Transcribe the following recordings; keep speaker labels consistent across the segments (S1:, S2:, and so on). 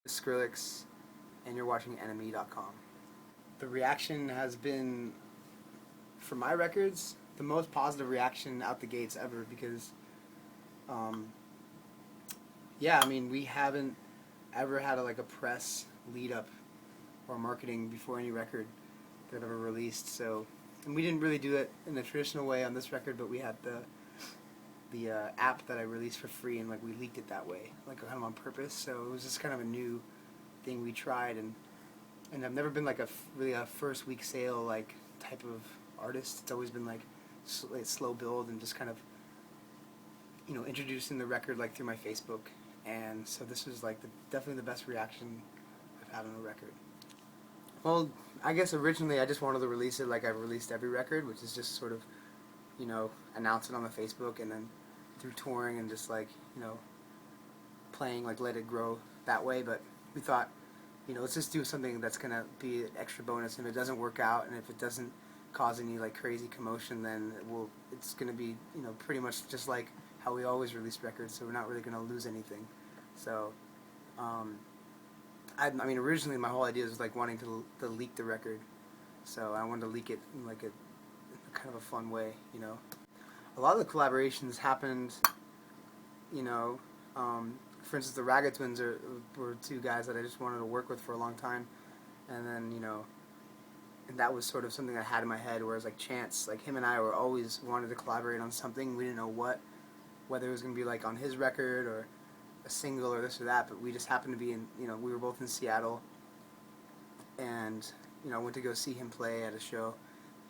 S1: Skrillex, and you're watching enemy.com. The reaction has been, for my records, the most positive reaction out the gates ever because, yeah, I mean, we haven't ever had a press lead up or marketing before any record that I've ever released. So, and we didn't really do it in the traditional way on this record, but we had the app that I released for free, and we leaked it that way, kind of on purpose. So it was just kind of a new thing we tried, and I've never been really a first week sale type of artist. It's always been slow build and just kind of introducing the record through my Facebook, and so this was definitely the best reaction I've had on a record. Well, I guess originally I just wanted to release it like I've released every record, which is just sort of announce it on the Facebook, and then through touring and just playing Let It Grow that way. But we thought, let's just do something that's gonna be an extra bonus. And if it doesn't work out, and if it doesn't cause any crazy commotion, then it's gonna be pretty much just like how we always release records. So we're not really gonna lose anything. So I mean, originally my whole idea was wanting to leak the record. So I wanted to leak it in a kind of a fun way, A lot of the collaborations happened, for instance, the Raga Twins were two guys that I just wanted to work with for a long time, and then, and that was sort of something I had in my head, whereas Chance, him and I were always wanted to collaborate on something. We didn't know whether it was going to be on his record or a single or this or that, but we just happened to be in, we were both in Seattle, and, went to go see him play at a show.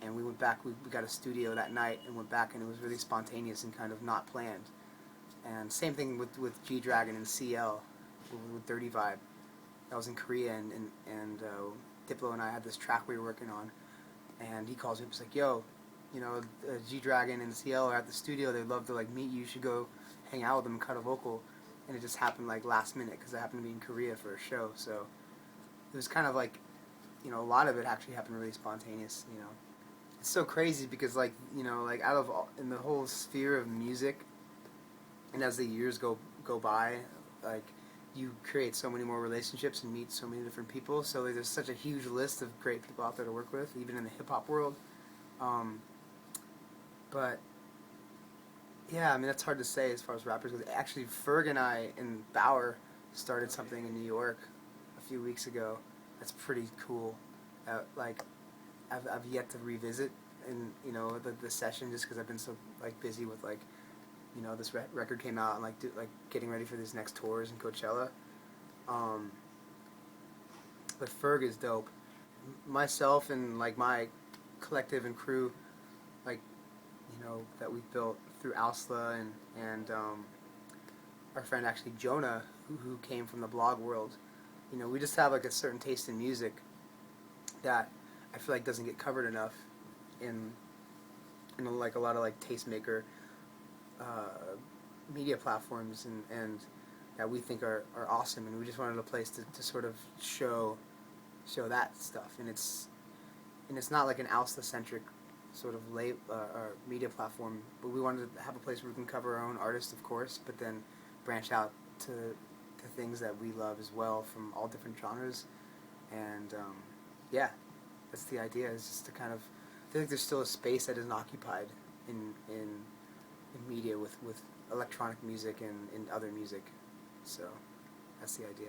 S1: And we went back, we got a studio that night and went back, and it was really spontaneous and kind of not planned. And same thing with G-Dragon and CL, with Dirty Vibe. That was in Korea, and Diplo and I had this track we were working on, and he calls me up, he's like, yo, G-Dragon and CL are at the studio, they'd love to meet you, you should go hang out with them and cut a vocal. And it just happened last minute, because I happened to be in Korea for a show, so it was kind of a lot of it actually happened really spontaneous, It's so crazy because out of in the whole sphere of music, and as the years go by, you create so many more relationships and meet so many different people. So there's such a huge list of great people out there to work with, even in the hip hop world. But yeah, I mean, that's hard to say as far as rappers goes. Actually, Ferg and I and Bauer started something in New York a few weeks ago. That's pretty cool. I've yet to revisit in the session, just because I've been so busy with this record came out and getting ready for these next tours in Coachella. But Ferg is dope. Myself and my collective and crew, that we've built through Ausla and our friend actually Jonah, who came from the blog world. We just have a certain taste in music that I feel doesn't get covered enough in a lot of tastemaker media platforms, and that we think are awesome, and we just wanted a place to sort of show that stuff, and it's not an Ausla-centric sort of media platform, but we wanted to have a place where we can cover our own artists, of course, but then branch out to things that we love as well from all different genres, and yeah, that's the idea, is just to kind of, I feel there's still a space that isn't occupied in media with electronic music and other music, so that's the idea.